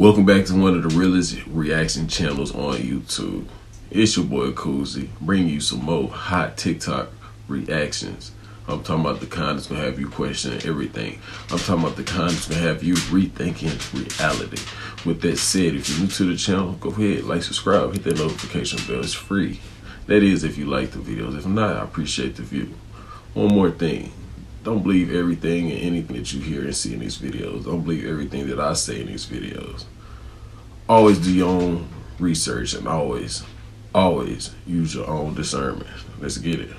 Welcome back to one of the realest reaction channels on YouTube. It's your boy Cozy, bringing you some more hot TikTok reactions. I'm talking about the kind that's gonna have you questioning everything. I'm talking about the kind that's gonna have you rethinking reality. With that said, if you're new to the channel, go ahead, like, subscribe, hit that notification bell. It's free. That is if you like the videos. If not, I appreciate the view. One more thing. Don't believe everything and anything that you hear and see in these videos. Don't believe everything that I say in these videos. Always do your own research and always use your own discernment. Let's get it.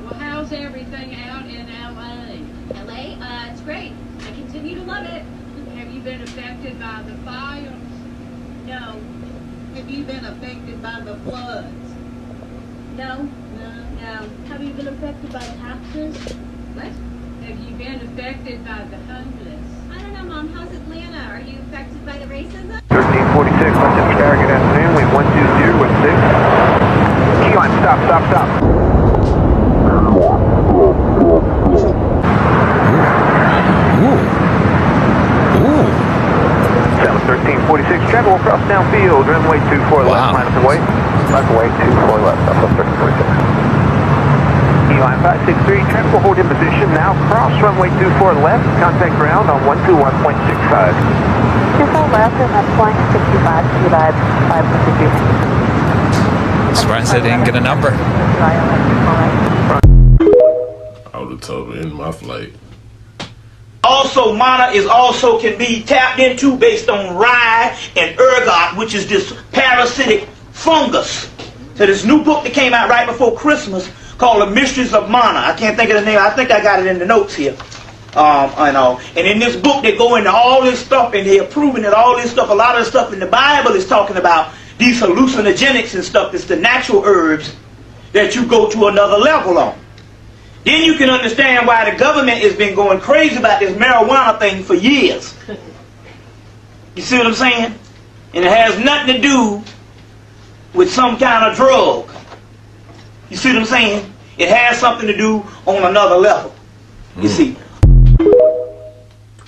Well, how's everything out in LA? LA? It's great. I continue to love it. Have you been affected by the fires? No. Have you been affected by the floods? No. No. No. Have you been affected by taxes? What? Have you been affected by the homeless? I don't know, Mom. How's Atlanta? Are you affected by the racism? 1346, West Star, good afternoon. Wave 120 with 6. Key line, stop. 1346, travel across downfield, runway 24 left, minus the weight. Runway 24 left, up 1346. Line 563, transport hold in position now, cross runway 24 left, contact ground on 121.65. 24 left and that's flying 65, July 552. Surprised I didn't get a number. I would have told her in my flight. Also, mana is also can be tapped into based on rye and ergot, which is this parasitic fungus. So this new book that came out right before Christmas called The Mysteries of Mana. I can't think of the name. I think I got it in the notes here. And in this book they go into all this stuff and they're proving that all this stuff, a lot of the stuff in the Bible is talking about these hallucinogenics and stuff. It's the natural herbs that you go to another level on. Then you can understand why the government has been going crazy about this marijuana thing for years. You see what I'm saying? And it has nothing to do with some kind of drug. You see what I'm saying? It has something to do on another level. You see.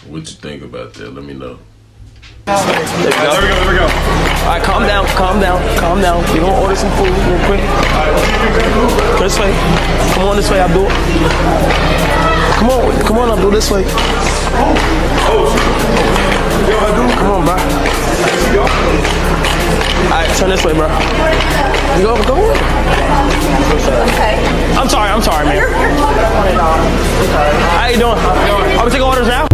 What you think about that? Let me know. There we go. Alright, calm down. We're gonna order some food real quick. This way. Come on this way, Abdul. Come on, Abdul, this way. Come on, bro. Alright, turn this way, bro. Go. Okay. I'm sorry, man. How you doing? Are we taking orders now?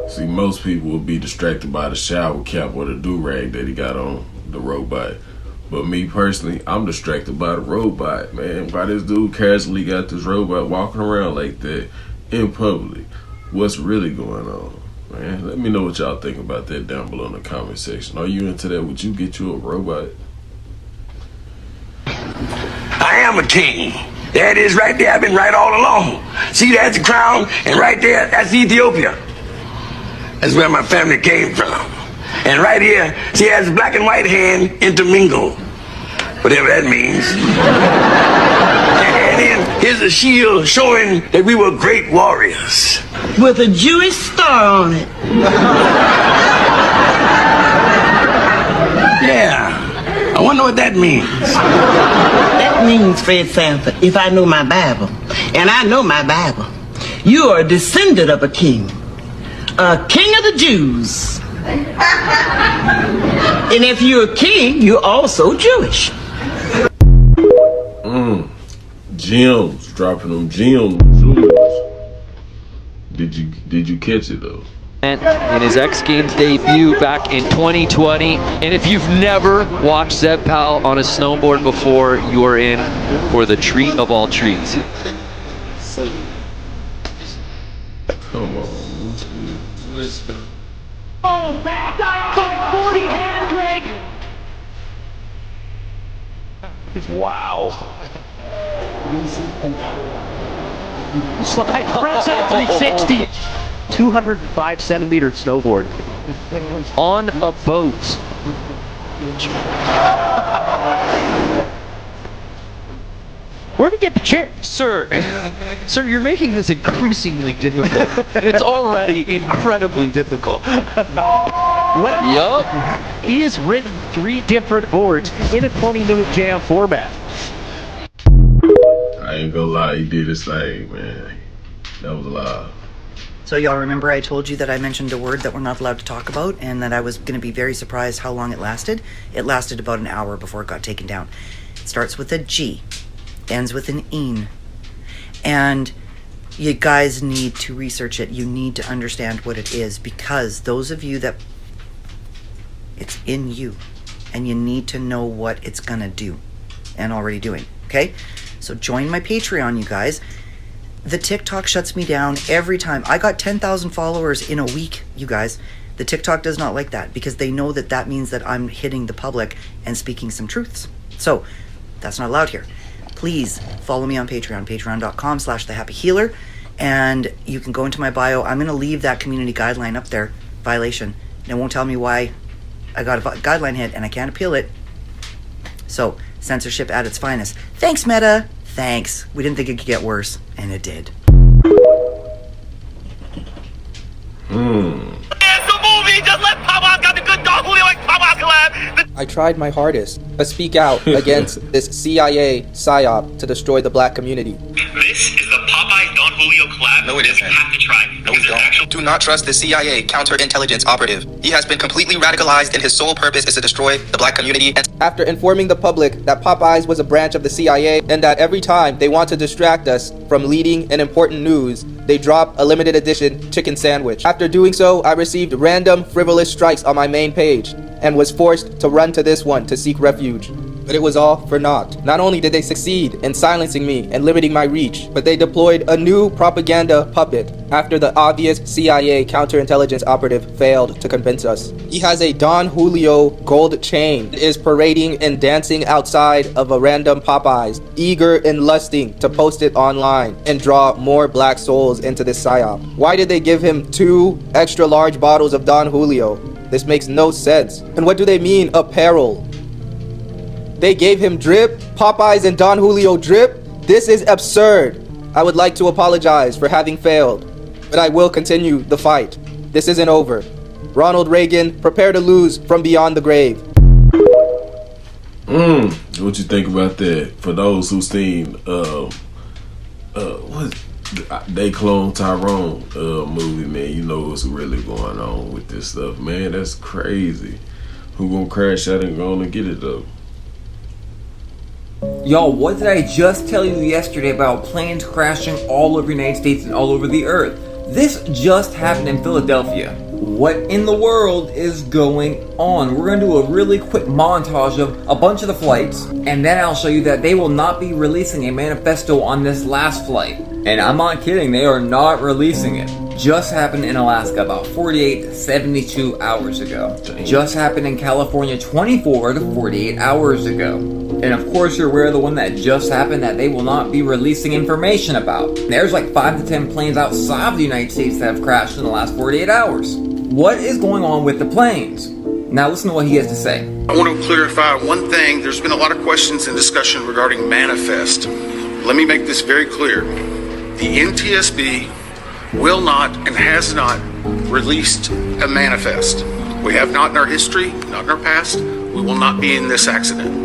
See, most people will be distracted by the shower cap or the do-rag that he got on the robot. But me personally, I'm distracted by the robot, man. Why this dude casually got this robot walking around like that in public? What's really going on, man? Let me know what y'all think about that down below in the comment section. Are you into that? Would you get you a robot? I am a king. There it is right there. I've been right all along. See, that's the crown, and right there, that's Ethiopia. That's where my family came from. And right here, see, has black and white hand intermingled. Whatever that means. And then here's a shield showing that we were great warriors. With a Jewish star on it. Yeah. I wonder what that means. That means, Fred Sanford, if I know my Bible, and I know my Bible, you are a descendant of a king of the Jews. And if you're a king, you're also Jewish. Gems, dropping them gems. Did you catch it though? In his X Games debut back in 2020. And if you've never watched Zeb Powell on a snowboard before, you are in for the treat of all treats. Come on. Oh, back up 40 hand drag. Wow. Slide press at 360. 205 centimeter snowboard on a boat. Where did you get the chair? Sir, you're making this increasingly difficult. It's already incredibly difficult. What? Yup. He has written 3 different boards in a 20-minute jam format. I ain't gonna lie, he did his thing, man. That was a lie. So y'all remember I told you that I mentioned a word that we're not allowed to talk about and that I was going to be very surprised how long it lasted? It lasted about an hour before it got taken down. It starts with a G, ends with an een. And you guys need to research it. You need to understand what it is, because those of you that it's in you, and you need to know what it's going to do and already doing. Okay? So join my Patreon, you guys. The TikTok shuts me down every time. I got 10,000 followers in a week, you guys. The TikTok does not like that because they know that that means that I'm hitting the public and speaking some truths. So that's not allowed here. Please follow me on Patreon, patreon.com/thehappyhealer. And you can go into my bio. I'm going to leave that community guideline up there, violation. And it won't tell me why I got a guideline hit and I can't appeal it. So censorship at its finest. Thanks, Meta. Thanks. We didn't think it could get worse, and it did. I tried my hardest to speak out against this CIA psyop to destroy the black community. This is the Popeye Don Julio collab. No, it isn't. You have to try. No, we don't. Do not trust the CIA counterintelligence operative. He has been completely radicalized and his sole purpose is to destroy the black community. After informing the public that Popeyes was a branch of the CIA and that every time they want to distract us from leading and important news, they drop a limited edition chicken sandwich. After doing so, I received random frivolous strikes on my main page and was forced to run to this one to seek refuge. But it was all for naught. Not only did they succeed in silencing me and limiting my reach, but they deployed a new propaganda puppet after the obvious CIA counterintelligence operative failed to convince us. He has a Don Julio gold chain, is parading and dancing outside of a random Popeyes, eager and lusting to post it online and draw more black souls into this psyop. Why did they give him 2 extra large bottles of Don Julio? This makes no sense. And what do they mean, apparel? They gave him drip, Popeyes and Don Julio drip? This is absurd. I would like to apologize for having failed, but I will continue the fight. This isn't over. Ronald Reagan, prepare to lose from beyond the grave. What you think about that? For those who've seen what They Clone Tyrone movie, man, you know what's really going on with this stuff, man. That's crazy. Who gonna crash out and gonna get it though? Y'all, what did I just tell you yesterday about planes crashing all over the United States and all over the earth? This just happened in Philadelphia. What in the world is going on? We're going to do a really quick montage of a bunch of the flights, and then I'll show you that they will not be releasing a manifesto on this last flight. And I'm not kidding, they are not releasing it. Just happened in Alaska about 48 to 72 hours ago. Just happened in California 24 to 48 hours ago. And of course you're aware of the one that just happened that they will not be releasing information about. There's like 5 to 10 planes outside of the United States that have crashed in the last 48 hours. What is going on with the planes? Now listen to what he has to say. I want to clarify one thing. There's been a lot of questions and discussion regarding manifest. Let me make this very clear. The NTSB will not and has not released a manifest. We have not in our history, not in our past. We will not be in this accident.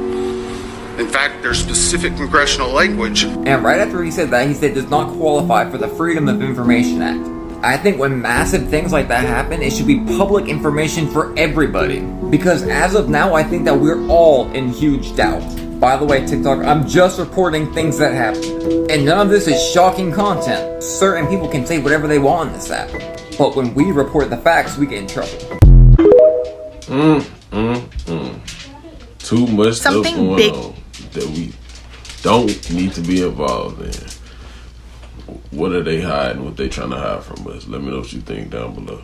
In fact, there's specific congressional language. And right after he said that, he said does not qualify for the Freedom of Information Act. I think when massive things like that happen, it should be public information for everybody. Because as of now, I think that we're all in huge doubt. By the way, TikTok, I'm just reporting things that happen. And none of this is shocking content. Certain people can say whatever they want on this app. But when we report the facts, we get in trouble. Too much stuff going on that we don't need to be involved in. What are they hiding? What they trying to hide from us? Let me know what you think down below.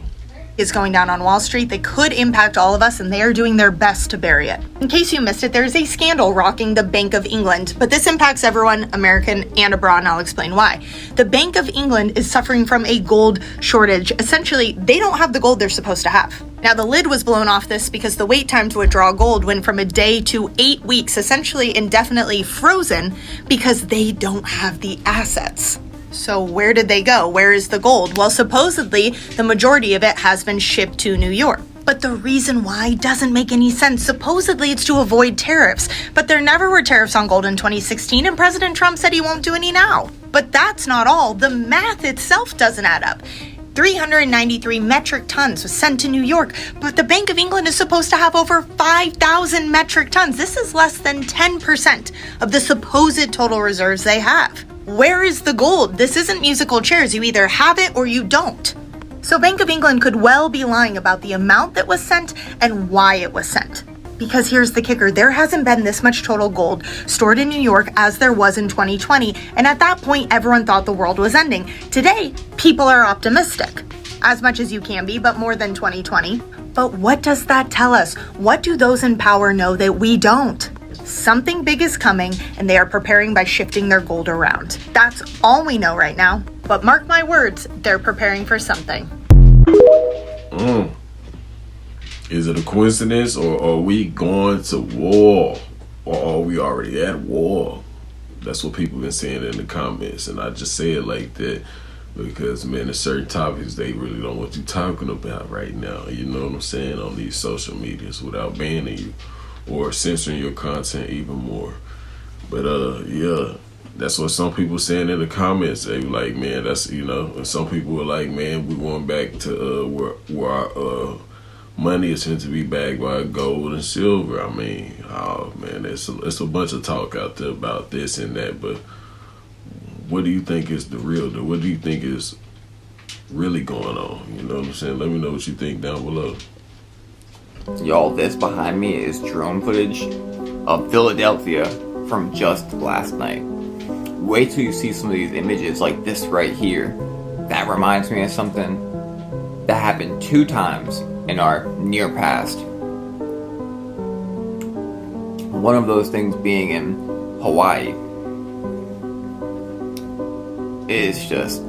is going down on Wall Street that could impact all of us, and they are doing their best to bury it. In case you missed it, there is a scandal rocking the Bank of England, but this impacts everyone, American and abroad, and I'll explain why. The Bank of England is suffering from a gold shortage. Essentially, they don't have the gold they're supposed to have. Now, the lid was blown off this because the wait time to withdraw gold went from a day to 8 weeks, essentially indefinitely frozen, because they don't have the assets. So where did they go? Where is the gold? Well, supposedly, the majority of it has been shipped to New York. But the reason why doesn't make any sense. Supposedly, it's to avoid tariffs. But there never were tariffs on gold in 2016, and President Trump said he won't do any now. But that's not all. The math itself doesn't add up. 393 metric tons was sent to New York, but the Bank of England is supposed to have over 5,000 metric tons. This is less than 10% of the supposed total reserves they have. Where is the gold? This isn't musical chairs. You either have it or you don't. So Bank of England could well be lying about the amount that was sent and why it was sent. Because here's the kicker, there hasn't been this much total gold stored in New York as there was in 2020, and at that point everyone thought the world was ending. Today, people are optimistic. As much as you can be, but more than 2020. But what does that tell us? What do those in power know that we don't? Something big is coming, and they are preparing by shifting their gold around. That's all we know right now. But mark my words, they're preparing for something. Is it a coincidence, or are we going to war? Or are we already at war? That's what people been saying in the comments, and I just say it like that because, man, there's certain topics they really don't want you talking about right now. You know what I'm saying? On these social medias without banning you or censoring your content even more. But yeah, that's what some people saying in the comments. They were like, man, that's, you know, and some people were like, man, we going back to where our money is meant to be backed by gold and silver. I mean, oh man, it's a bunch of talk out there about this and that, but what do you think is the real deal? What do you think is really going on? You know what I'm saying? Let me know what you think down below. Y'all, this behind me is drone footage of Philadelphia from just last night. Wait till you see some of these images like this right here. That reminds me of something that happened 2 times in our near past. One of those things being in Hawaii. It's just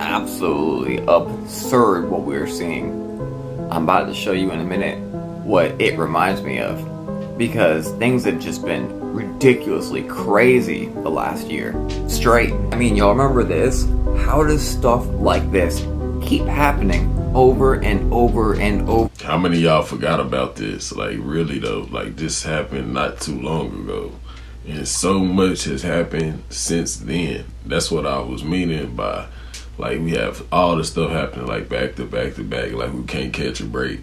absolutely absurd what we're seeing. I'm about to show you in a minute what it reminds me of, because things have just been ridiculously crazy the last year straight. I mean, y'all remember this? How does stuff like this keep happening over and over and over? How many of y'all forgot about this? Like, really though, like, this happened not too long ago, and so much has happened since then. That's what I was meaning by, like, we have all this stuff happening like back to back to back, like we can't catch a break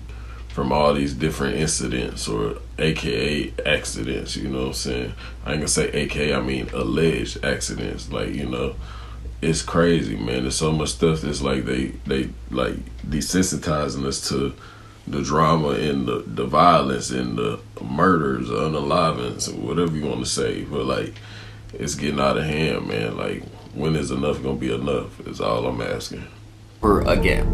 from all these different incidents, or AKA accidents, you know what I'm saying? I ain't gonna say AKA, I mean alleged accidents. Like, you know, it's crazy, man. There's so much stuff that's like they like desensitizing us to the drama and the violence and the murders, the unalivings, or whatever you want to say. But like, it's getting out of hand, man. Like, when is enough gonna be enough is all I'm asking. Or again.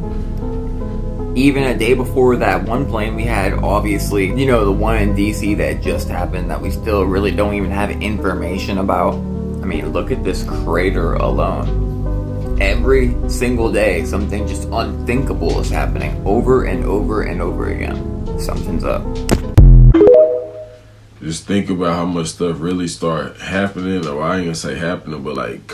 Even a day before that one plane we had, obviously, you know, the one in DC that just happened that we still really don't even have information about. I mean, look at this crater alone. Every single day, something just unthinkable is happening over and over and over again. Something's up. Just think about how much stuff really start happening, or I ain't gonna say happening, but like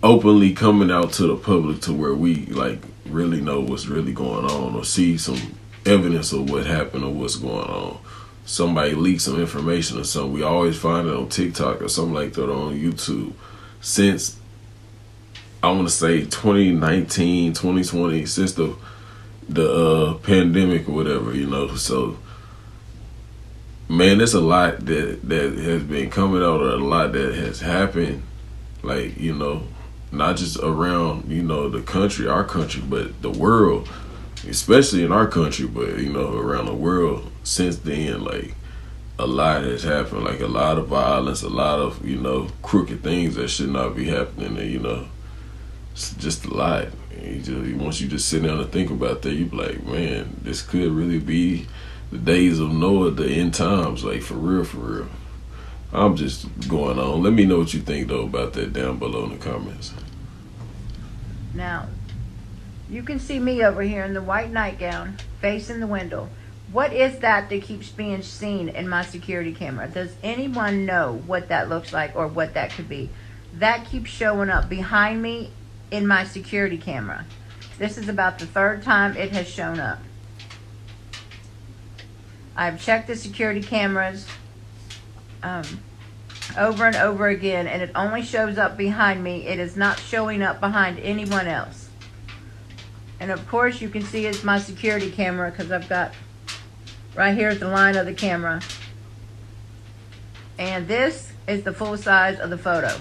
openly coming out to the public, to where we like really know what's really going on, or see some evidence of what happened or what's going on. Somebody leaks some information or something. We always find it on TikTok or something like that, or on YouTube. Since, I want to say 2019, 2020, since the pandemic or whatever, you know. So, man, there's a lot that has been coming out, or a lot that has happened, like, you know, not just around, you know, the country, our country, but the world, especially in our country, but, you know, around the world. Since then, like, a lot has happened, like a lot of violence, a lot of, you know, crooked things that should not be happening. And, you know, It's just a lot. Once you just sit down and think about that, you be like, man, this could really be the days of Noah, the end times, like for real, for real. I'm just going on. Let me know what you think though about that down below in the comments. Now, you can see me over here in the white nightgown, facing the window. What is that keeps being seen in my security camera? Does anyone know what that looks like or what that could be? That keeps showing up behind me in my security camera. This is about the third time it has shown up. I've checked the security cameras over and over again, and it only shows up behind me. It is not showing up behind anyone else. And of course you can see it's my security camera because I've got right here is the line of the camera. And this is the full size of the photo.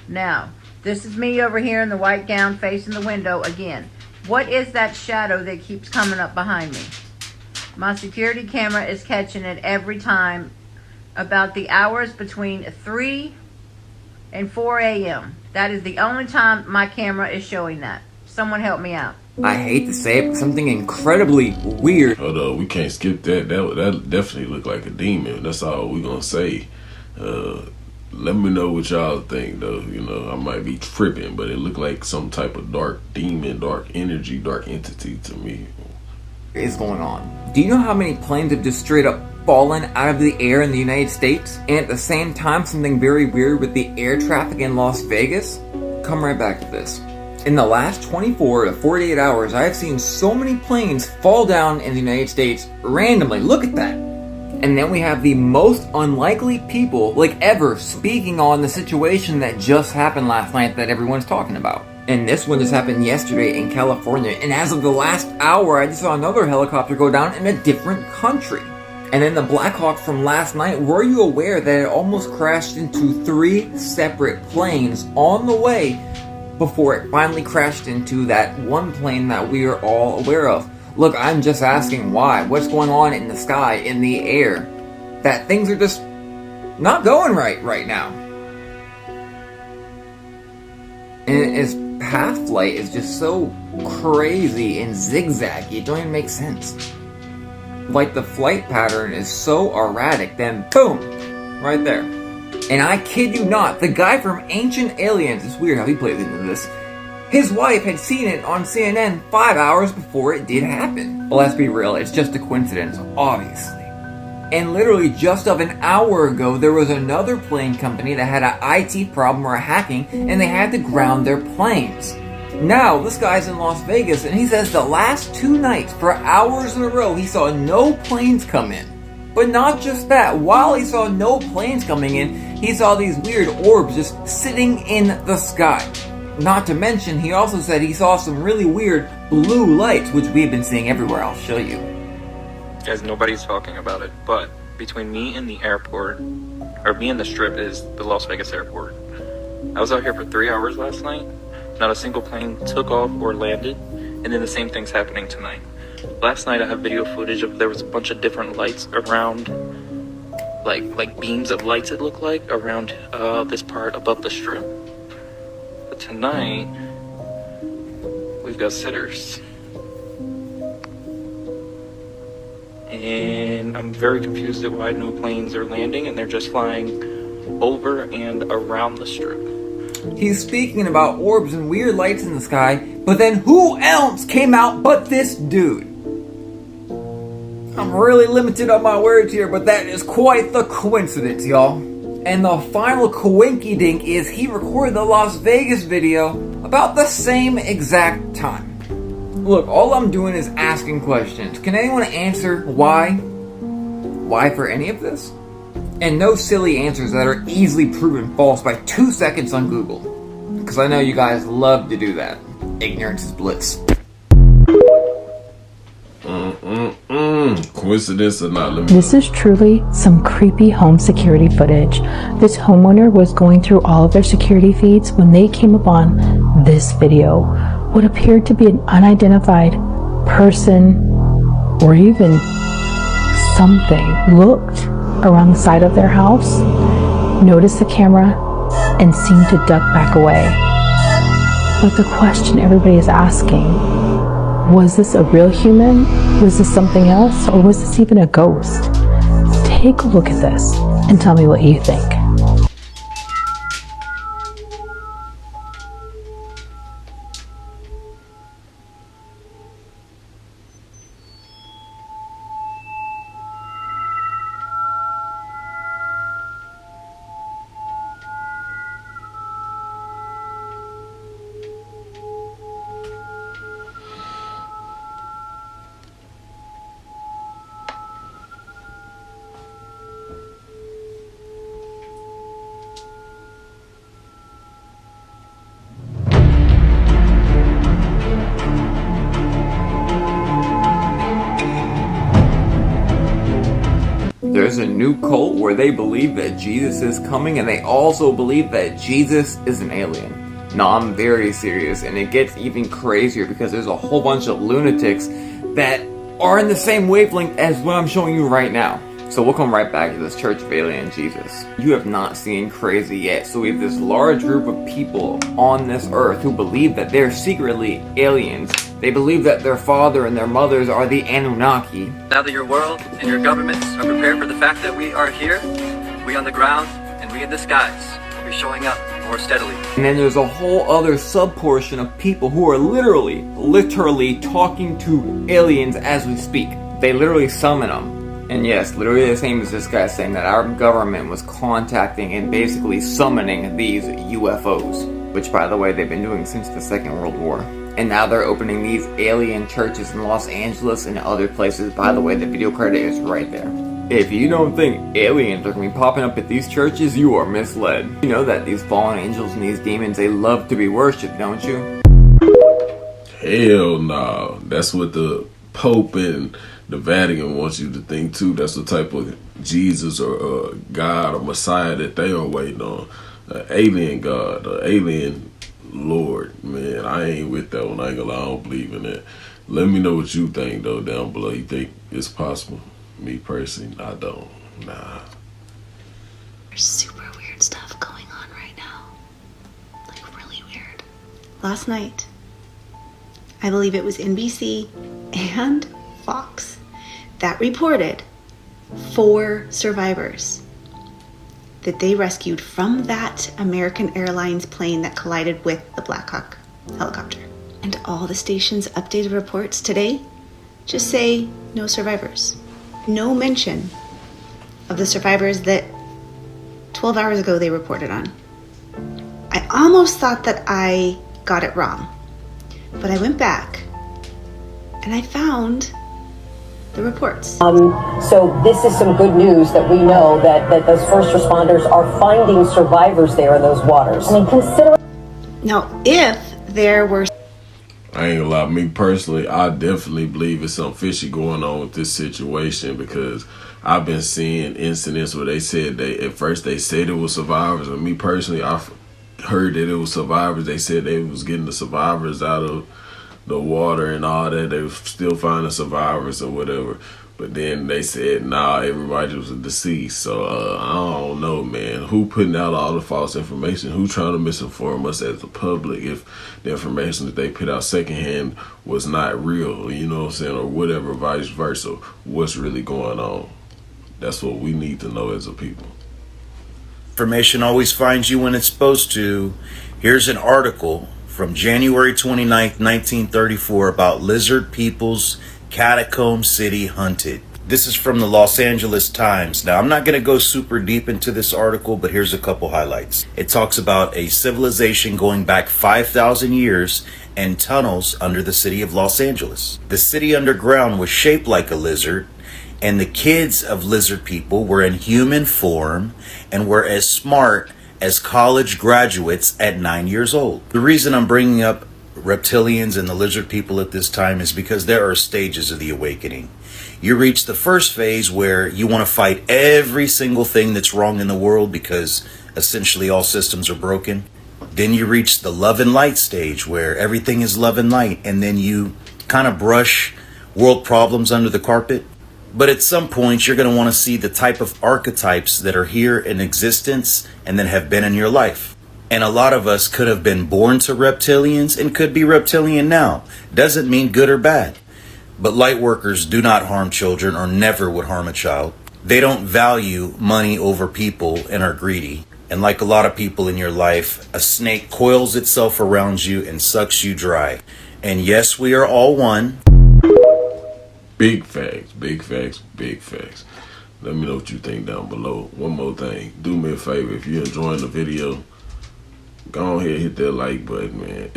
Now, this is me over here in the white gown facing the window again. What is that shadow that keeps coming up behind me? My security camera is catching it every time about the hours between 3 and 4 a.m. That is the only time my camera is showing that. Someone help me out. I hate to say it, but something incredibly weird. Hold on, we can't skip that. That definitely looked like a demon. That's all we gonna say. Let me know what y'all think though. You know, I might be tripping, but it looked like some type of dark demon, dark energy, dark entity to me. What is going on? Do you know how many planes have just straight up fallen out of the air in the United States? And at the same time, something very weird with the air traffic in Las Vegas? Come right back to this. In the last 24 to 48 hours, I have seen so many planes fall down in the United States randomly. Look at that. And then we have the most unlikely people, like ever, speaking on the situation that just happened last night that everyone's talking about. And this one just happened yesterday in California. And as of the last hour, I just saw another helicopter go down in a different country. And then the Black Hawk from last night, were you aware that it almost crashed into 3 separate planes on the way before it finally crashed into that one plane that we are all aware of? Look, I'm just asking why. What's going on in the sky, in the air? That things are just not going right now. And its path flight is just so crazy and zigzaggy, it don't even make sense. Like the flight pattern is so erratic, then boom, right there. And I kid you not, the guy from Ancient Aliens, it's weird how he plays into this, his wife had seen it on CNN 5 hours before it did happen. Well, let's be real, it's just a coincidence, obviously. And literally just of an hour ago, there was another plane company that had an IT problem or a hacking, and they had to ground their planes. Now, this guy's in Las Vegas, and he says the last 2 nights, for hours in a row, he saw no planes come in. But not just that, while he saw no planes coming in, he saw these weird orbs just sitting in the sky. Not to mention, he also said he saw some really weird blue lights, which we've been seeing everywhere. I'll show you. Guys, nobody's talking about it, but between me and the airport, or me and the strip, is the Las Vegas airport. I was out here for 3 hours last night. Not a single plane took off or landed, and then the same thing's happening tonight. Last night I have video footage of there was a bunch of different lights around, like beams of lights it looked like, around this part above the strip. But tonight, we've got sitters. And I'm very confused at why no planes are landing and they're just flying over and around the strip. He's speaking about orbs and weird lights in the sky, but then who else came out but this dude? I'm really limited on my words here, but that is quite the coincidence, y'all. And the final coinky dink is he recorded the Las Vegas video about the same exact time. Look, all I'm doing is asking questions. Can anyone answer why? Why for any of this? And no silly answers that are easily proven false by 2 seconds on Google. Because I know you guys love to do that. Ignorance is bliss. Coincidence or not? This is truly some creepy home security footage. This homeowner was going through all of their security feeds when they came upon this video. What appeared to be an unidentified person or even something looked around the side of their house, noticed the camera, and seemed to duck back away. But the question everybody is asking, was this a real human? Was this something else? Or was this even a ghost? Take a look at this and tell me what you think. There's a new cult where they believe that Jesus is coming, and they also believe that Jesus is an alien. No, I'm very serious, and it gets even crazier because there's a whole bunch of lunatics that are in the same wavelength as what I'm showing you right now. So we'll come right back to this Church of Alien Jesus. You have not seen crazy yet. So we have this large group of people on this earth who believe that they're secretly aliens. They believe that their father and their mothers are the Anunnaki. Now that your world and your governments are prepared for the fact that we are here, we on the ground and we in the skies will be showing up more steadily. And then there's a whole other sub-portion of people who are literally talking to aliens as we speak. They literally summon them. And yes, literally the same as this guy saying that our government was contacting and basically summoning these UFOs. Which, by the way, they've been doing since the Second World War. And now they're opening these alien churches in Los Angeles and other places. By the way, the video credit is right there. If you don't think aliens are going to be popping up at these churches, you are misled. You know that these fallen angels and these demons, they love to be worshipped, don't you? Hell no. That's what the Pope and the Vatican wants you to think too. That's the type of Jesus or God or Messiah that they are waiting on. An alien God, an alien Lord. Man, I ain't with that one. I ain't gonna lie, I don't believe in that. Let me know what you think though down below. You think it's possible? Me personally, I don't. Nah. There's super weird stuff going on right now. Like really weird. Last night, I believe it was NBC and Fox that reported 4 survivors that they rescued from that American Airlines plane that collided with the Black Hawk helicopter. And all the station's updated reports today just say no survivors. No mention of the survivors that 12 hours ago they reported on. I almost thought that I got it wrong, but I went back and I found the reports. So this is some good news that we know that those first responders are finding survivors there in those waters. I mean, consider... Now, if there were... I ain't gonna lie, me personally, I definitely believe it's something fishy going on with this situation because I've been seeing incidents where they said at first they said it was survivors, and me personally, I heard that it was survivors. They said they was getting the survivors out of the water and all that. They were still finding survivors or whatever. But then they said, nah, everybody was deceased. So I don't know, man. Who putting out all the false information? Who trying to misinform us as the public if the information that they put out secondhand was not real, you know what I'm saying? Or whatever, vice versa. What's really going on? That's what we need to know as a people. Information always finds you when it's supposed to. Here's an article from January 29th, 1934 about lizard people's Catacomb City hunted. This is from the Los Angeles Times. Now, I'm not going to go super deep into this article, but here's a couple highlights. It talks about a civilization going back 5,000 years and tunnels under the city of Los Angeles. The city underground was shaped like a lizard, and the kids of lizard people were in human form and were as smart as college graduates at 9 years old. The reason I'm bringing up reptilians and the lizard people at this time is because there are stages of the awakening. You reach the first phase where you want to fight every single thing that's wrong in the world because essentially all systems are broken. Then you reach the love and light stage where everything is love and light, and then you kind of brush world problems under the carpet. But at some point you're going to want to see the type of archetypes that are here in existence and that have been in your life. And a lot of us could have been born to reptilians and could be reptilian now. Doesn't mean good or bad. But light workers do not harm children or never would harm a child. They don't value money over people and are greedy. And like a lot of people in your life, a snake coils itself around you and sucks you dry. And yes, we are all one. Big facts, big facts, big facts. Let me know what you think down below. One more thing. Do me a favor. If you're enjoying the video, go ahead, hit that like button, man.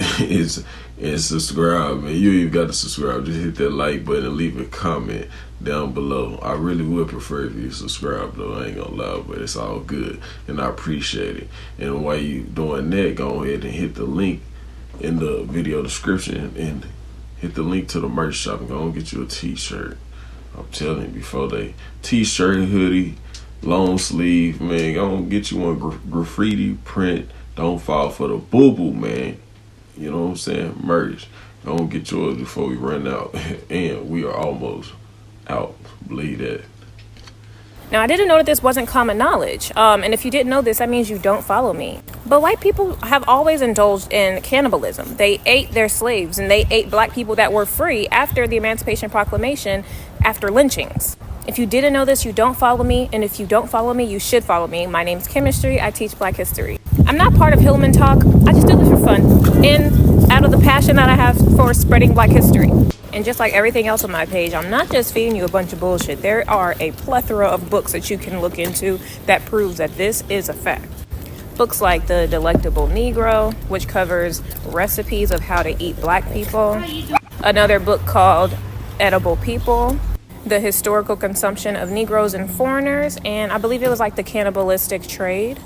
And subscribe, man. You even got to subscribe. Just hit that like button and leave a comment down below. I really would prefer if you subscribe, though. I ain't gonna lie, but it's all good, and I appreciate it. And while you doing that, go ahead and hit the link in the video description and hit the link to the merch shop and go and get you a t-shirt. I'm telling you, before they t-shirt, hoodie, long sleeve, man, go and get you one graffiti print. Don't fall for the boo-boo, man. You know what I'm saying? Merch. Don't get yours before we run out. And we are almost out. Believe that. Now, I didn't know that this wasn't common knowledge. And if you didn't know this, that means you don't follow me. But white people have always indulged in cannibalism. They ate their slaves, and they ate black people that were free after the Emancipation Proclamation, after lynchings. If you didn't know this, you don't follow me. And if you don't follow me, you should follow me. My name's Chemistry. I teach Black history. I'm not part of Hillman Talk. I just do this for fun and out of the passion that I have for spreading Black history. And just like everything else on my page, I'm not just feeding you a bunch of bullshit. There are a plethora of books that you can look into that proves that this is a fact. Books like The Delectable Negro, which covers recipes of how to eat black people. Another book called Edible People, The Historical Consumption of Negroes and Foreigners, and I believe it was like The Cannibalistic Trade.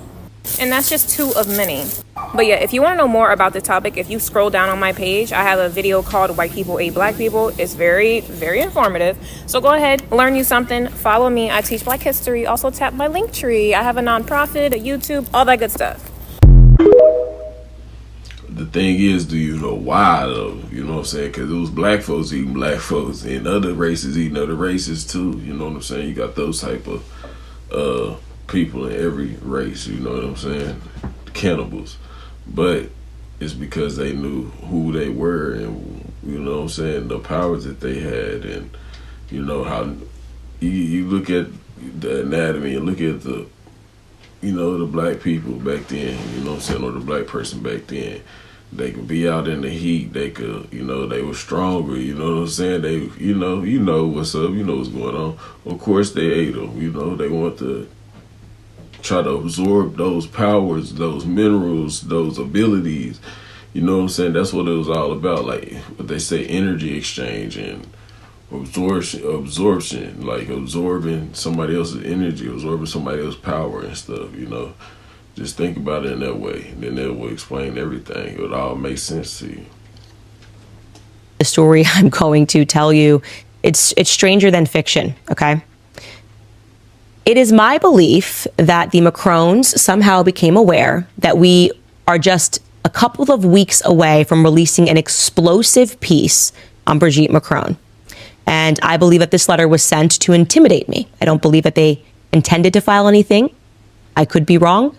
And that's just two of many. But yeah, if you want to know more about the topic, if you scroll down on my page, I have a video called White People Ate Black People. It's very, very informative. So go ahead, learn you something, follow me. I teach Black history. Also tap my link tree. I have a nonprofit, a YouTube, all that good stuff. The thing is, do you know why, though? You know what I'm saying? Because it was black folks eating black folks and other races eating other races too. You know what I'm saying? You got those type of people in every race, you know what I'm saying? Cannibals. But it's because they knew who they were and, you know what I'm saying, the powers that they had. And you know how you look at the anatomy and look at the, you know, the black people back then, you know what I'm saying, or the black person back then. They could be out in the heat. They could, you know, they were stronger. You know what I'm saying? They, you know what's up. You know what's going on. Of course, they ate them. You know, they want to try to absorb those powers, those minerals, those abilities. You know what I'm saying? That's what it was all about. Like what they say, energy exchange and absorption, like absorbing somebody else's energy, absorbing somebody else's power and stuff. You know. Just think about it in that way, and then it will explain everything. It would all make sense to you. The story I'm going to tell you, it's stranger than fiction, okay? It is my belief that the Macrons somehow became aware that we are just a couple of weeks away from releasing an explosive piece on Brigitte Macron. And I believe that this letter was sent to intimidate me. I don't believe that they intended to file anything. I could be wrong.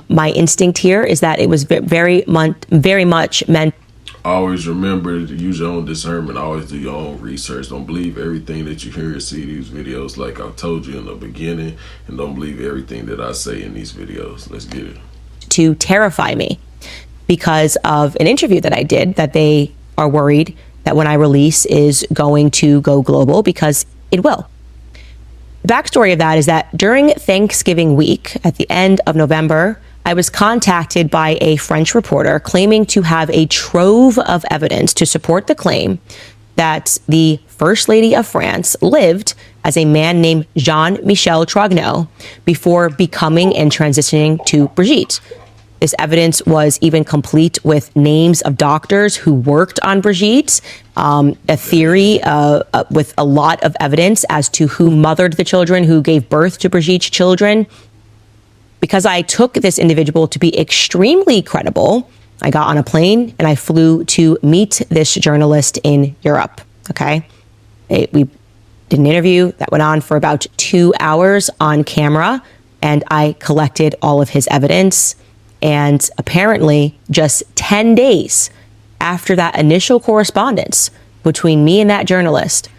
My instinct here is that it was very much meant. Always remember to use your own discernment. Always do your own research. Don't believe everything that you hear and see these videos, like I told you in the beginning, and don't believe everything that I say in these videos. Let's get it. To terrify me because of an interview that I did that they are worried that when I release is going to go global, because it will. The backstory of that is that during Thanksgiving week, at the end of November, I was contacted by a French reporter claiming to have a trove of evidence to support the claim that the First Lady of France lived as a man named Jean-Michel Trogneux before becoming and transitioning to Brigitte. This evidence was even complete with names of doctors who worked on Brigitte, a theory with a lot of evidence as to who mothered the children, who gave birth to Brigitte's children. Because I took this individual to be extremely credible, I got on a plane and I flew to meet this journalist in Europe, okay? We did an interview that went on for about 2 hours on camera, and I collected all of his evidence. And apparently, just 10 days after that initial correspondence between me and that journalist,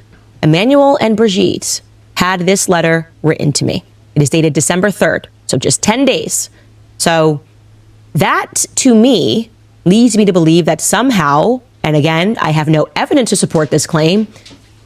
Emmanuel and Brigitte had this letter written to me. It is dated December 3rd, so just 10 days. So that, to me, leads me to believe that somehow, and again, I have no evidence to support this claim,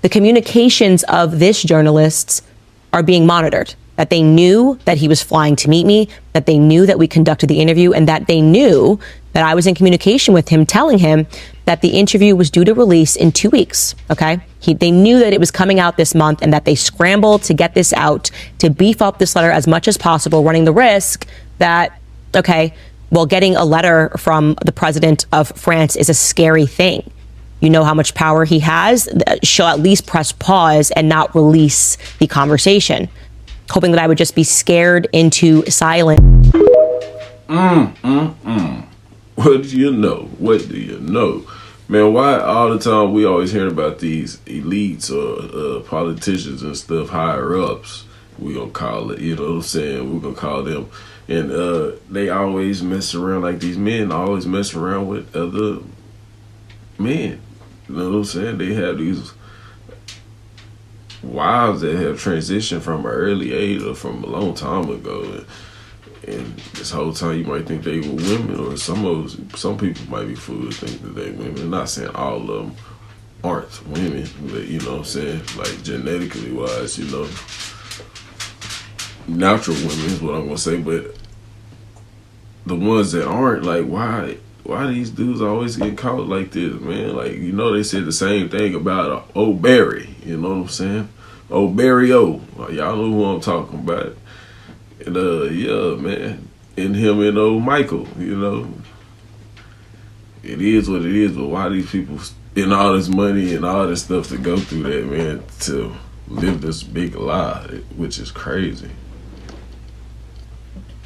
the communications of this journalist are being monitored. That they knew that he was flying to meet me, that they knew that we conducted the interview, and that they knew that I was in communication with him, telling him that the interview was due to release in 2 weeks, okay? They knew that it was coming out this month and that they scrambled to get this out, to beef up this letter as much as possible, running the risk that, okay, well, getting a letter from the president of France is a scary thing. You know how much power he has. She'll at least press pause and not release the conversation, hoping that I would just be scared into silence. What do you know? What do you know? Man, why all the time we always hear about these elites or politicians and stuff, higher ups, we gonna call it, you know what I'm saying? We're gonna call them. And they always mess around, like these men always mess around with other men. You know what I'm saying? They have these wives that have transitioned from an early age or from a long time ago. And this whole time you might think they were women, or some people might be fooled to think that they women. I'm not saying all of them aren't women, but you know what I'm saying? Like genetically wise, you know. Natural women is what I'm gonna say, but the ones that aren't, like, why these dudes always get caught like this, man? Like, you know, they said the same thing about old Barry, you know what I'm saying? Old Barry O. Y'all know who I'm talking about. And yeah, man. And him and old Michael, you know. It is what it is, but why these people spend all this money and all this stuff to go through that, man, to live this big lie, which is crazy.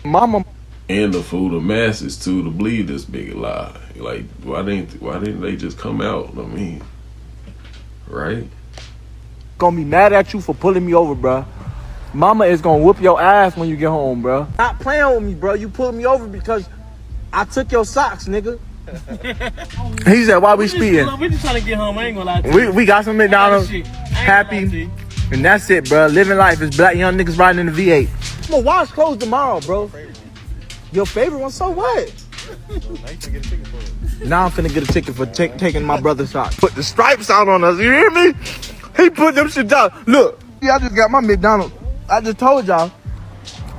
Mama. And the fool the masses too to believe this big lie. Like, why didn't they just come out? I mean, right? Gonna be mad at you for pulling me over, bro. Mama is gonna whoop your ass when you get home, bro. Stop playing with me, bro. You pulled me over because I took your socks, nigga. He said, why we speeding? We just trying to get home. I ain't gonna lie to you. We got some McDonald's, happy, and that's it, bro. Living life is black young niggas riding in the V8. I'm gonna wash clothes tomorrow, bro. Your favorite one? So what? Now I'm finna get a ticket for taking my brother's socks. Put the stripes out on us, you hear me? He put them shit down. Look, I just got my McDonald's. I just told y'all.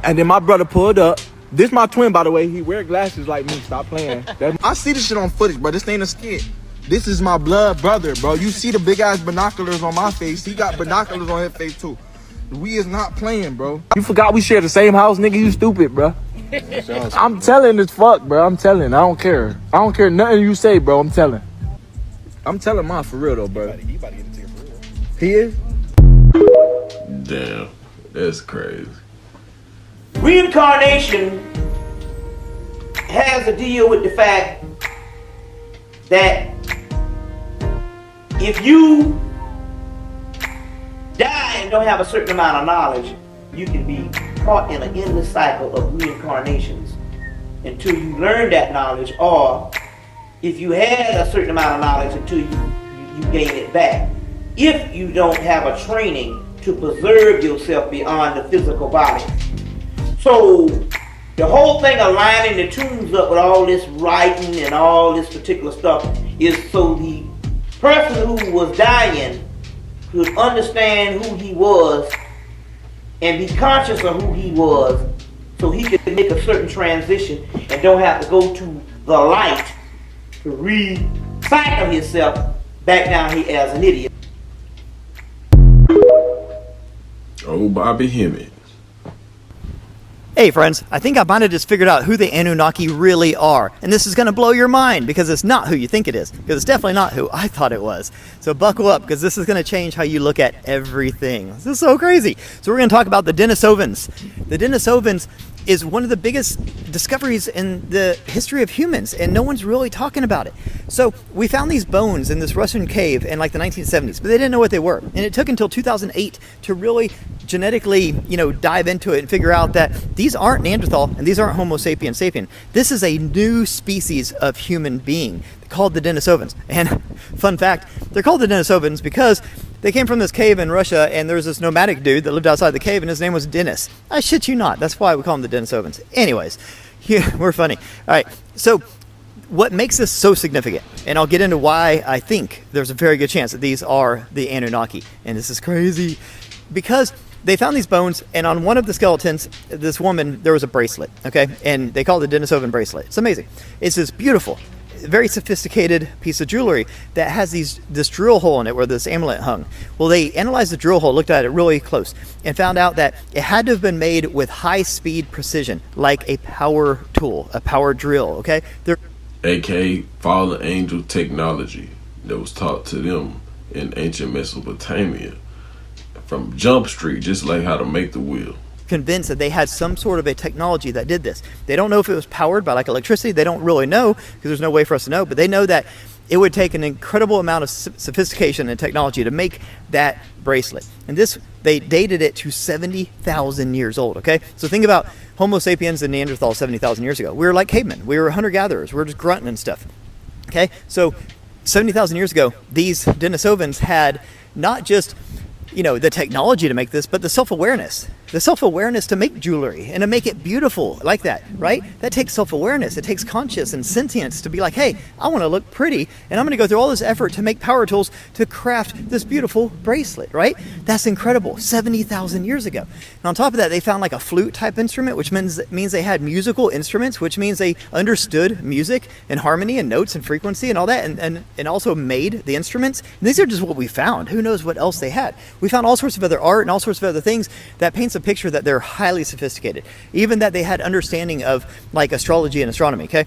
And then my brother pulled up. This my twin, by the way. He wear glasses like me. Stop playing. I see this shit on footage, bro. This ain't a skit. This is my blood brother, bro. You see the big ass binoculars on my face. He got binoculars on his face too. We is not playing, bro. You forgot we share the same house, nigga. You stupid, bro. I'm telling as fuck, bro. I'm telling. I don't care. I don't care nothing you say, bro. I'm telling. I'm telling mine for real though, bro. He about to get a ticket for real. He is? Damn. That's crazy. Reincarnation has to deal with the fact that if you die and don't have a certain amount of knowledge, you can be caught in an endless cycle of reincarnations until you learn that knowledge, or if you had a certain amount of knowledge until you gain it back. If you don't have a training to preserve yourself beyond the physical body. So the whole thing of lining the tombs up with all this writing and all this particular stuff is so the person who was dying could understand who he was and be conscious of who he was, so he could make a certain transition and don't have to go to the light to recycle himself back down here as an idiot. Oh, Bobby Hemmings. Hey friends, I think I might have just figured out who the Anunnaki really are. And this is going to blow your mind because it's not who you think it is. Because it's definitely not who I thought it was. So buckle up because this is going to change how you look at everything. This is so crazy. So we're going to talk about the Denisovans. The Denisovans is one of the biggest discoveries in the history of humans, and no one's really talking about it. So we found these bones in this Russian cave in like the 1970s, but they didn't know what they were. And it took until 2008 to really genetically, dive into it and figure out that these aren't Neanderthal and these aren't Homo sapiens sapien. This is a new species of human being called the Denisovans. And fun fact, they're called the Denisovans because they came from this cave in Russia, and there was this nomadic dude that lived outside the cave, and his name was Denis. I shit you not. That's why we call them the Denisovans. Anyways, we're funny. All right, so what makes this so significant, and I'll get into why I think there's a very good chance that these are the Anunnaki, and this is crazy, because they found these bones, and on one of the skeletons, this woman, there was a bracelet, okay? And they call it the Denisovan bracelet. It's amazing. It's this beautiful, very sophisticated piece of jewelry that has this drill hole in it where this amulet hung. Well, they analyzed the drill hole, looked at it really close, and found out that it had to have been made with high-speed precision, like a power tool, a power drill, okay? AKA fallen angel technology that was taught to them in ancient Mesopotamia from Jump Street, just like how to make the wheel. Convinced that they had some sort of a technology that did this. They don't know if it was powered by like electricity. They don't really know because there's no way for us to know, but they know that it would take an incredible amount of sophistication and technology to make that bracelet. And this, they dated it to 70,000 years old, okay? So think about Homo sapiens and Neanderthal 70,000 years ago. We were like cavemen. We were hunter-gatherers. We were just grunting and stuff, okay? So 70,000 years ago, these Denisovans had not just the technology to make this, but the self-awareness to make jewelry and to make it beautiful like that, right? That takes self-awareness. It takes conscious and sentience to be like, hey, I want to look pretty, and I'm going to go through all this effort to make power tools to craft this beautiful bracelet, right? That's incredible. 70,000 years ago. And on top of that, they found like a flute type instrument, which means they had musical instruments, which means they understood music and harmony and notes and frequency and all that, and also made the instruments. And these are just what we found. Who knows what else they had? We found all sorts of other art and all sorts of other things that paints a picture that they're highly sophisticated, even that they had understanding of like astrology and astronomy, okay?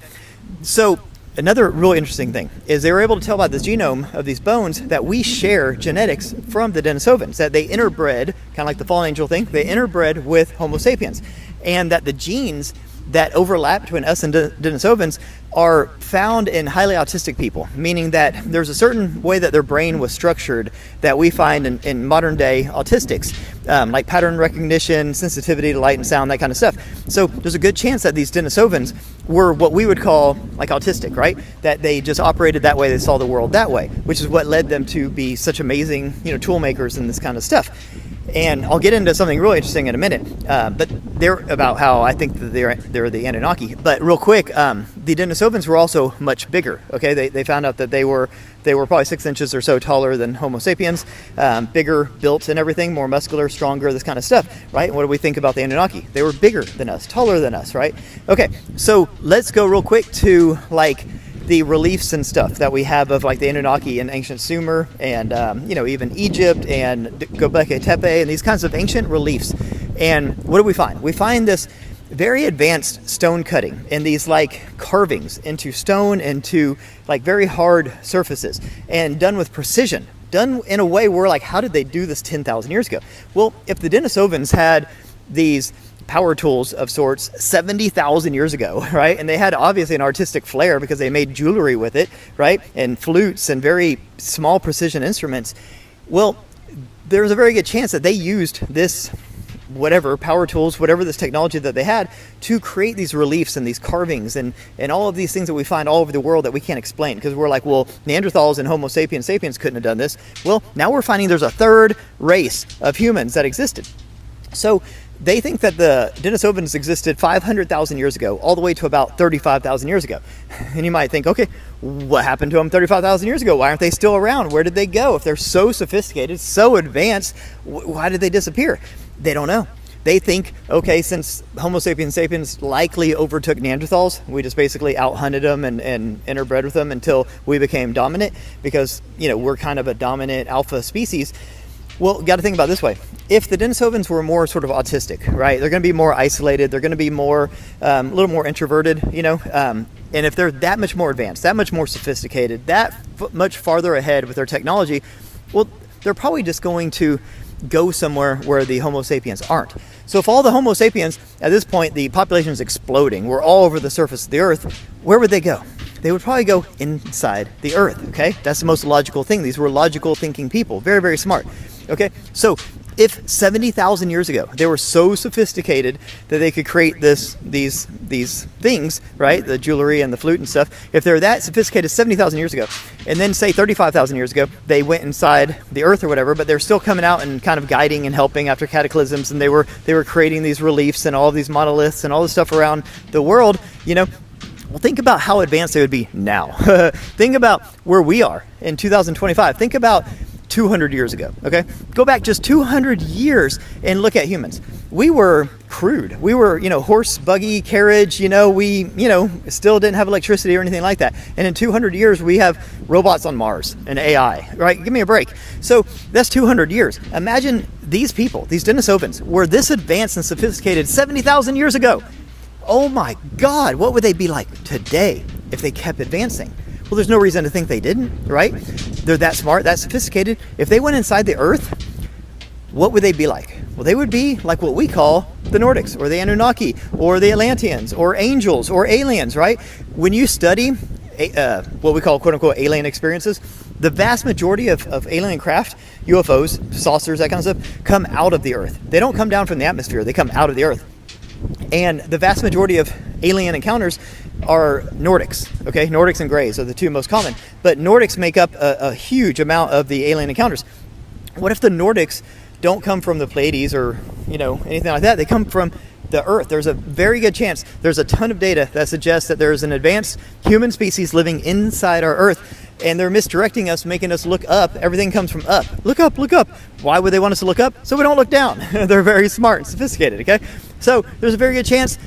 So another really interesting thing is they were able to tell by the genome of these bones that we share genetics from the Denisovans, that they interbred, kind of like the fallen angel thing, they interbred with Homo sapiens, and that the genes that overlap between us and Denisovans are found in highly autistic people, meaning that there's a certain way that their brain was structured that we find in modern day autistics, like pattern recognition, sensitivity to light and sound, that kind of stuff. So there's a good chance that these Denisovans were what we would call like autistic, right? That they just operated that way, they saw the world that way, which is what led them to be such amazing, tool makers and this kind of stuff. And I'll get into something really interesting in a minute, but they're about how I think that they're the Anunnaki. But real quick, the Denisovans were also much bigger. Okay, they found out that they were probably 6 inches or so taller than Homo sapiens, bigger built and everything, more muscular, stronger, this kind of stuff, right? And what do we think about the Anunnaki? They were bigger than us, taller than us, right? Okay, so let's go real quick to like the reliefs and stuff that we have of like the Anunnaki in ancient Sumer and even Egypt and Göbekli Tepe and these kinds of ancient reliefs. And what do we find? We find this very advanced stone cutting and these like carvings into stone, into like very hard surfaces, and done with precision, done in a way where like, how did they do this 10,000 years ago? Well, if the Denisovans had these power tools of sorts 70,000 years ago, right? And they had obviously an artistic flair because they made jewelry with it, right? And flutes and very small precision instruments. Well, there's a very good chance that they used this whatever power tools, whatever this technology that they had to create these reliefs and these carvings and all of these things that we find all over the world that we can't explain, because we're like, well, Neanderthals and Homo sapiens couldn't have done this. Well, now we're finding there's a third race of humans that existed. So they think that the Denisovans existed 500,000 years ago, all the way to about 35,000 years ago. And you might think, okay, what happened to them 35,000 years ago? Why aren't they still around? Where did they go? If they're so sophisticated, so advanced, why did they disappear? They don't know. They think, okay, since Homo sapiens likely overtook Neanderthals, we just basically out-hunted them and interbred with them until we became dominant, because, we're kind of a dominant alpha species. Well, got to think about it this way. If the Denisovans were more sort of autistic, right, they're going to be more isolated, they're going to be more, a little more introverted, and if they're that much more advanced, that much more sophisticated, that much farther ahead with their technology, well, they're probably just going to go somewhere where the Homo sapiens aren't. So if all the Homo sapiens, at this point, the population is exploding, we're all over the surface of the earth, where would they go? They would probably go inside the earth, okay? That's the most logical thing. These were logical thinking people, very, very smart, okay? So if 70,000 years ago, they were so sophisticated that they could create these things, right? The jewelry and the flute and stuff. If they're that sophisticated 70,000 years ago, and then say 35,000 years ago, they went inside the earth or whatever, but they're still coming out and kind of guiding and helping after cataclysms, and they were creating these reliefs and all of these monoliths and all this stuff around the world, you know. Well, think about how advanced they would be now. Think about where we are in 2025. Think about 200 years ago, okay? Go back just 200 years and look at humans. We were crude. We were, horse, buggy, carriage, we, still didn't have electricity or anything like that. And in 200 years, we have robots on Mars and AI, right? Give me a break. So that's 200 years. Imagine these people, these Denisovans, were this advanced and sophisticated 70,000 years ago. Oh my God, what would they be like today if they kept advancing? Well, there's no reason to think they didn't, right? They're that smart, that sophisticated. If they went inside the earth, what would they be like? Well, they would be like what we call the Nordics or the Anunnaki or the Atlanteans or angels or aliens, right? When you study what we call quote unquote alien experiences, the vast majority of alien craft, UFOs, saucers, that kind of stuff, come out of the earth. They don't come down from the atmosphere, they come out of the earth. And the vast majority of alien encounters are Nordics, okay? Nordics and Greys are the two most common, but Nordics make up a huge amount of the alien encounters. What if the Nordics don't come from the Pleiades or, anything like that? They come from the Earth. There's a very good chance, there's a ton of data that suggests that there's an advanced human species living inside our Earth, and they're misdirecting us, making us look up. Everything comes from up. Look up, look up. Why would they want us to look up? So we don't look down. They're very smart and sophisticated, okay? So there's a very good chance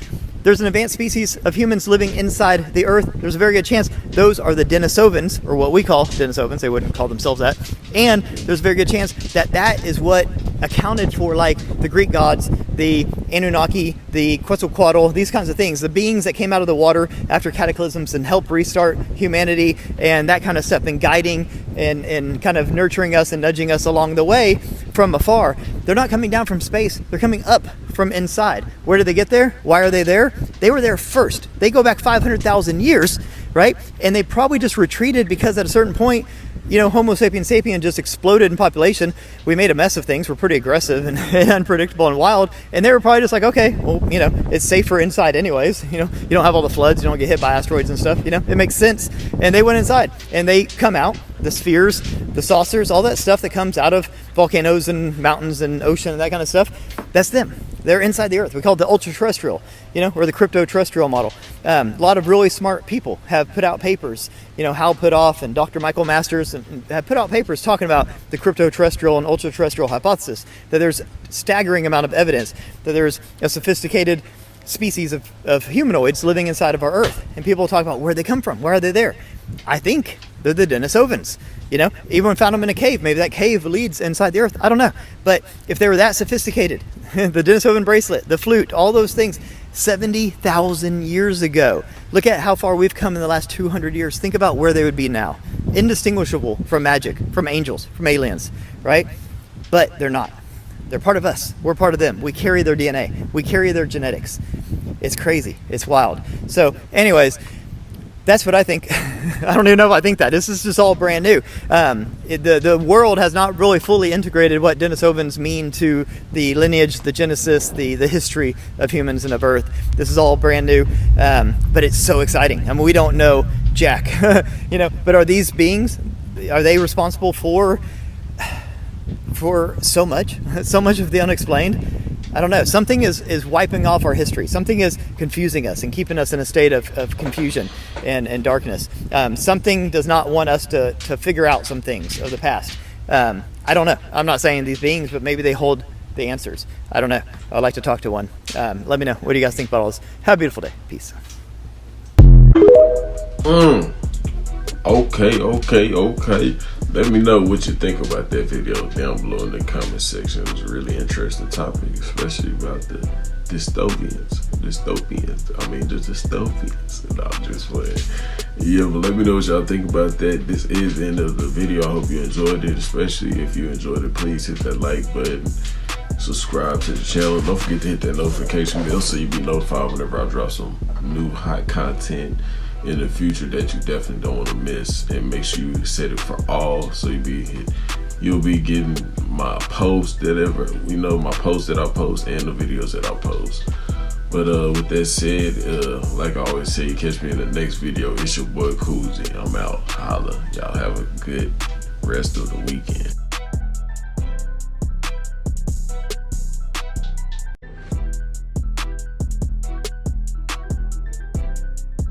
there's an advanced species of humans living inside the Earth. There's a very good chance those are the Denisovans, or what we call Denisovans. They wouldn't call themselves that. And there's a very good chance that that is what accounted for, like, the Greek gods, the Anunnaki, the Quetzalcoatl, these kinds of things, the beings that came out of the water after cataclysms and helped restart humanity and that kind of stuff, and guiding and kind of nurturing us and nudging us along the way from afar. They're not coming down from space. They're coming up from inside. Where did they get there? Why are they there? They were there first. They go back 500,000 years, right? And they probably just retreated because at a certain point, Homo sapiens sapien just exploded in population. We made a mess of things. We're pretty aggressive and unpredictable and wild. And they were probably just like, okay, well, it's safer inside anyways. You don't have all the floods. You don't get hit by asteroids and stuff. It makes sense. And they went inside and they come out, the spheres, the saucers, all that stuff that comes out of volcanoes and mountains and ocean and that kind of stuff. That's them. They're inside the Earth. We call it the ultra-terrestrial, or the crypto-terrestrial model. A lot of really smart people have put out papers, Hal Puthoff and Dr. Michael Masters have put out papers talking about the crypto-terrestrial and ultra-terrestrial hypothesis, that there's a staggering amount of evidence that there's a sophisticated species of humanoids living inside of our Earth. And people talk about where they come from. Why are they there? I think they're the Denisovans. Everyone found them in a cave. Maybe that cave leads inside the Earth. I don't know. But if they were that sophisticated, the Denisovan bracelet, the flute, all those things, 70,000 years ago. Look at how far we've come in the last 200 years. Think about where they would be now. Indistinguishable from magic, from angels, from aliens, right? But they're not. They're part of us. We're part of them. We carry their DNA. We carry their genetics. It's crazy. It's wild. So anyways, that's what I think. I don't even know if I think that. This is just all brand new. The world has not really fully integrated what Denisovans mean to the lineage, the genesis, the history of humans and of Earth. This is all brand new, but it's so exciting. I mean, we don't know jack, but are these beings, are they responsible for so much of the unexplained? I don't know. Something is wiping off our history. Something is confusing us and keeping us in a state of confusion and darkness. Something does not want us to figure out some things of the past. I don't know. I'm not saying these beings, but maybe they hold the answers. I don't know. I'd like to talk to one. Let me know. What do you guys think about all this? Have a beautiful day. Peace. Okay. Let me know what you think about that video down below in the comment section. It was a really interesting topic, especially about the dystopians. dystopians. I mean, just dystopians. And I'm just playing. Yeah, but let me know what y'all think about that. This is the end of the video. I hope you enjoyed it. Especially if you enjoyed it, please hit that like button. Subscribe to the channel. Don't forget to hit that notification bell so you'll be notified whenever I drop some new hot content in the future that you definitely don't want to miss. And make sure you set it for all so you'll be getting my posts my posts that I post and the videos that I post. But with that said, like I always say, catch me in the next video. It's your boy Coozie. I'm out. Holla. Y'all have a good rest of the weekend.